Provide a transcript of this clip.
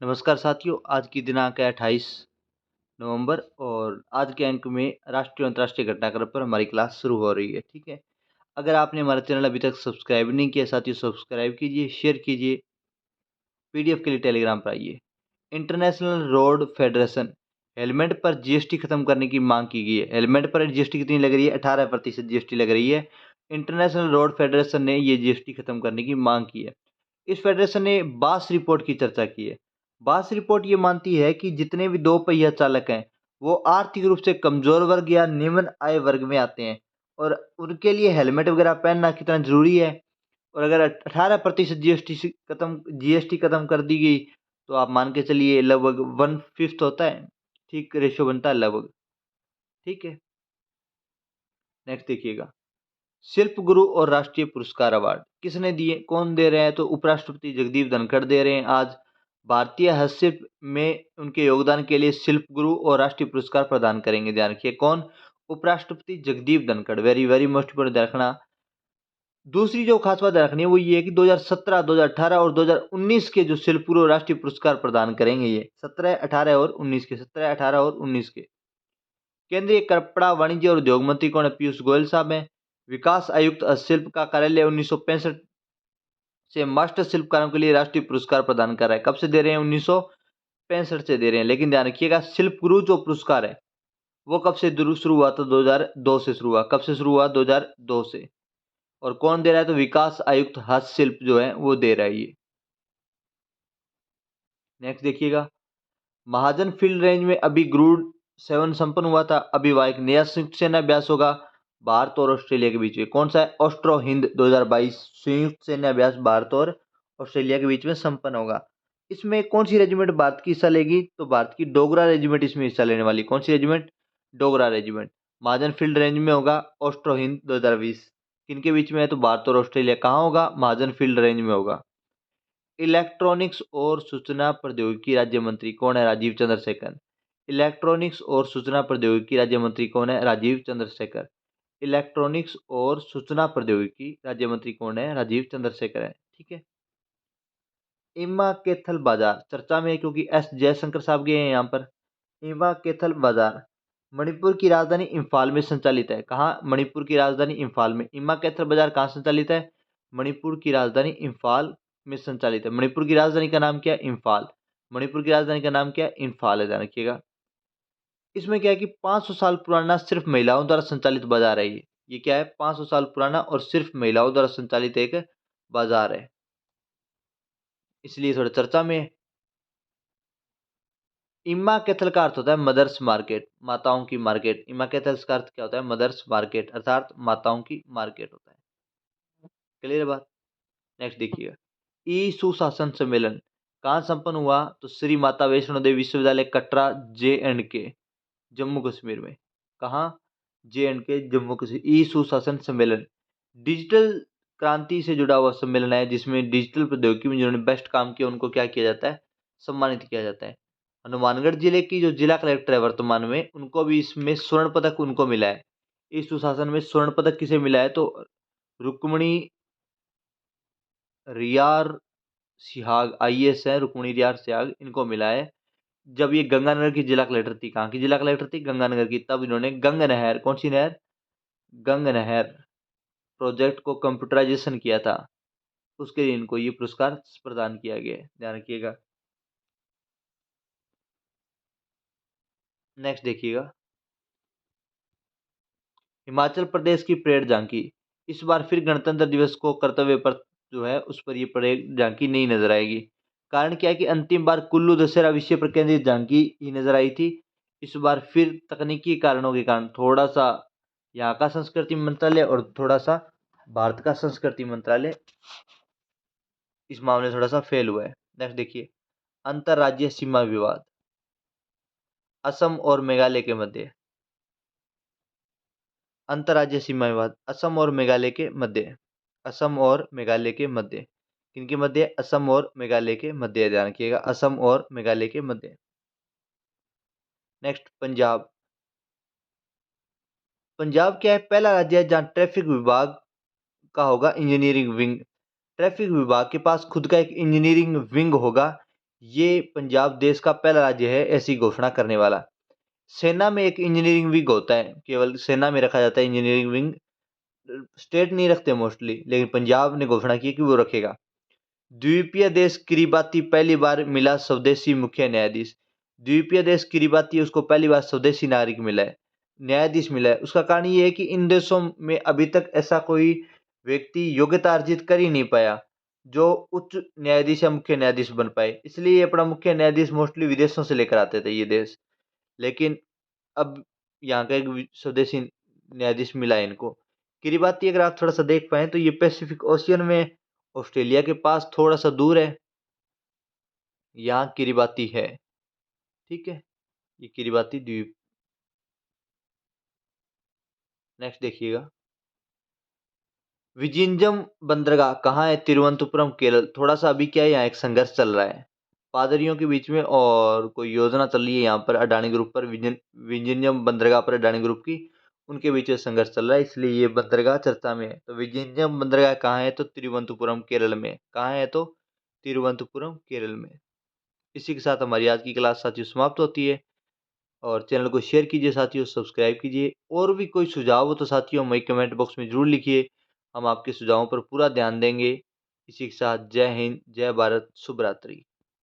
नमस्कार साथियों, आज की दिनांक है 28 नवंबर और आज के अंक में राष्ट्रीय और अंतर्राष्ट्रीय घटनाक्रम पर हमारी क्लास शुरू हो रही है। ठीक है, अगर आपने हमारा चैनल अभी तक सब्सक्राइब नहीं किया साथियों, सब्सक्राइब कीजिए, शेयर कीजिए। पीडीएफ के लिए टेलीग्राम पर आइए। इंटरनेशनल रोड फेडरेशन हेलमेट पर जीएसटी खत्म करने की मांग की गई है। हेलमेट पर जीएसटी कितनी लग रही है? 18% जीएसटी लग रही है। इंटरनेशनल रोड फेडरेशन ने ये जीएसटी खत्म करने की मांग की है। इस फेडरेशन ने बास रिपोर्ट की चर्चा की है। बास रिपोर्ट ये मानती है कि जितने भी दो पहिया चालक हैं वो आर्थिक रूप से कमजोर वर्ग या निम्न आय वर्ग में आते हैं और उनके लिए हेलमेट वगैरह पहनना कितना जरूरी है। और अगर 18% जीएसटी खत्म कर दी गई तो आप मान के चलिए लगभग 1/5 होता है। ठीक रेशियो बनता है लगभग। ठीक है, नेक्स्ट देखिएगा। शिल्प गुरु और राष्ट्रीय पुरस्कार अवार्ड किसने दिए, कौन दे रहे हैं? तो उपराष्ट्रपति जगदीप धनखड़ दे रहे हैं। आज भारतीय हस्तशिल्प में उनके योगदान के लिए शिल्प गुरु और राष्ट्रीय पुरस्कार प्रदान करेंगे। ध्यान रखिए कौन? उपराष्ट्रपति Jagdeep Dhankhar. Very very most important रखना। दूसरी जो खास बात रखनी है वो ये है कि 2017, 2018 और 2019 के जो शिल्प गुरु राष्ट्रीय पुरस्कार प्रदान करेंगे, ये 17, 18 और 19 के 17, 18 और 19 के। केंद्रीय कपड़ा वाणिज्य और उद्योग मंत्री कौन है? पीयूष गोयल साहब हैं। विकास आयुक्त हस्तशिल्प का कार्यालय 1965 से मास्टर शिल्पकारों के लिए राष्ट्रीय पुरस्कार प्रदान कर रहा है। कब से दे रहे हैं? 1965 से दे रहे हैं। लेकिन ध्यान रखिएगा शिल्प गुरु जो पुरस्कार है वो कब से शुरू हुआ? तो 2002 से शुरू हुआ। कब से शुरू हुआ? 2002 से। और कौन दे रहा है? तो विकास आयुक्त हस्तशिल्प जो है वो दे रहा है ये। नेक्स्ट देखिएगा। महाजन फील्ड रेंज में अभी ग्रूड 7 संपन्न हुआ था। अभी वहां एक नया संयुक्त सेना अभ्यास होगा भारत और ऑस्ट्रेलिया के बीच में। कौन सा है? ऑस्ट्रो हिंद 2022 संयुक्त सैन्य अभ्यास भारत और ऑस्ट्रेलिया के बीच में संपन्न होगा। इसमें कौन सी रेजिमेंट भारत की हिस्सा लेगी? तो भारत की डोगरा रेजिमेंट इसमें हिस्सा लेने वाली। कौन सी रेजिमेंट? डोगरा रेजिमेंट। महाजन फील्ड रेंज में होगा ऑस्ट्रो हिंद 2020। किनके बीच में है? तो भारत और ऑस्ट्रेलिया। कहाँ होगा? महाजन फील्ड रेंज में होगा। इलेक्ट्रॉनिक्स और सूचना प्रौद्योगिकी राज्य मंत्री कौन है? राजीव चंद्रशेखर। इलेक्ट्रॉनिक्स और सूचना प्रौद्योगिकी राज्य मंत्री कौन है? राजीव चंद्रशेखर। इलेक्ट्रॉनिक्स और सूचना प्रौद्योगिकी राज्य मंत्री कौन है? राजीव चंद्रशेखर है। ठीक है। इमा केथल बाजार चर्चा में है क्योंकि एस जयशंकर साहब गए हैं यहाँ पर। इमा केथल बाजार मणिपुर की राजधानी इंफाल में संचालित है। कहाँ? मणिपुर की राजधानी इंफाल में। इमा केथल बाजार कहाँ संचालित है? मणिपुर की राजधानी इंफाल में संचालित है। मणिपुर की राजधानी का नाम क्या है? इंफाल। मणिपुर की राजधानी का नाम क्या है? इंफाल है, ध्यान रखिएगा। इसमें क्या है कि 500 साल पुराना सिर्फ महिलाओं द्वारा संचालित बाजार है ये क्या है? 500 साल पुराना और सिर्फ महिलाओं द्वारा संचालित एक बाजार है, इसलिए थोड़ा चर्चा में है। इम्मा कैथल का अर्थ होता है मदर्स मार्केट, माताओं की मार्केट। इम्मा कैथल का अर्थ क्या होता है? मदर्स मार्केट, अर्थात माताओं की मार्केट होता है। क्लियर बात? नेक्स्ट देखिएगा। ई सुशासन सम्मेलन कहाँ संपन्न हुआ? तो श्री माता वैष्णो देवी विश्वविद्यालय कटरा JNK जम्मू कश्मीर में। कहाँ? JNK जम्मू कश्मीर। ई सुशासन सम्मेलन डिजिटल क्रांति से जुड़ा हुआ सम्मेलन है जिसमें डिजिटल प्रौद्योगिकी में जिन्होंने बेस्ट काम किया उनको क्या किया जाता है? सम्मानित किया जाता है। हनुमानगढ़ जिले की जो जिला कलेक्टर है वर्तमान में, उनको भी इसमें स्वर्ण पदक उनको मिला है। इस सुशासन में स्वर्ण पदक किसे मिला है? तो रुक्मणी रियार सिहाग IAS है, रुक्मणी रियार सिहाग, इनको मिला है। जब ये गंगानगर की जिला कलेक्टर थी। कहाँ की जिला कलेक्टर थी? गंगानगर की। तब इन्होंने गंग नहर, कौन सी नहर? गंग नहर प्रोजेक्ट को कंप्यूटराइजेशन किया था, उसके लिए इनको ये पुरस्कार प्रदान किया गया है, ध्यान रखिएगा। नेक्स्ट देखिएगा। हिमाचल प्रदेश की परेड झांकी इस बार फिर गणतंत्र दिवस को कर्तव्य पर जो है उस पर ये परेड झांकी नहीं नजर आएगी। कारण क्या है कि अंतिम बार कुल्लू दशहरा विषय पर केंद्रित झांकी ही नजर आई थी। इस बार फिर तकनीकी कारणों के कारण थोड़ा सा यहाँ का संस्कृति मंत्रालय और थोड़ा सा भारत का संस्कृति मंत्रालय इस मामले में थोड़ा सा फेल हुआ है। नेक्स्ट देखिए। अंतर्राज्यीय सीमा विवाद असम और मेघालय के मध्य। अंतर्राज्यीय सीमा विवाद असम और मेघालय के मध्य। असम और मेघालय के मध्य। किनके मध्य? असम और मेघालय के मध्य, ध्यान रखिएगा। असम और मेघालय के मध्य। नेक्स्ट पंजाब। पंजाब क्या है? पहला राज्य है जहां ट्रैफिक विभाग का होगा इंजीनियरिंग विंग। ट्रैफिक विभाग के पास खुद का एक इंजीनियरिंग विंग होगा। ये पंजाब देश का पहला राज्य है ऐसी घोषणा करने वाला। सेना में एक इंजीनियरिंग विंग होता है, केवल सेना में रखा जाता है इंजीनियरिंग विंग, स्टेट नहीं रखते मोस्टली, लेकिन पंजाब ने घोषणा की कि वो रखेगा। द्वीपीय देश किरीबाती पहली बार मिला स्वदेशी मुख्य न्यायाधीश। द्वीपीय देश किरीबाती उसको पहली बार स्वदेशी नागरिक मिला है, न्यायाधीश मिला है। उसका कारण ये है कि इन देशों में अभी तक ऐसा कोई व्यक्ति योग्यता अर्जित कर ही नहीं पाया जो उच्च न्यायाधीश या मुख्य न्यायाधीश बन पाए, इसलिए ये अपना मुख्य न्यायाधीश मोस्टली विदेशों से लेकर आते थे ये देश। लेकिन अब यहाँ का एक स्वदेशी न्यायाधीश मिला है इनको। किरीबाती अगर आप थोड़ा सा देख पाए तो ये पैसिफिक ओशियन में ऑस्ट्रेलिया के पास थोड़ा सा दूर है, यहाँ किरीबाती है। ठीक है, ये किरीबाती द्वीप। नेक्स्ट देखिएगा, विजिंजम बंदरगाह कहाँ है? तिरुवनंतपुरम केरल। थोड़ा सा अभी क्या है, यहाँ एक संघर्ष चल रहा है पादरियों के बीच में, और कोई योजना चल रही है यहाँ पर अडानी ग्रुप पर, विजिंजम बंदरगाह पर अडानी ग्रुप की, उनके बीच में संघर्ष चल रहा है, इसलिए ये बंदरगाह चर्चा में है। तो विजिंजम बंदरगाह कहाँ है? तो तिरुवनंतपुरम केरल में। कहाँ है? तो तिरुवनंतपुरम केरल में। इसी के साथ हमारी आज की क्लास साथियों समाप्त होती है, और चैनल को शेयर कीजिए साथियों, सब्सक्राइब कीजिए। और भी कोई सुझाव हो तो साथियों हमें कमेंट बॉक्स में ज़रूर लिखिए, हम आपके सुझावों पर पूरा ध्यान देंगे। इसी के साथ जय हिंद, जय भारत, शुभ रात्रि।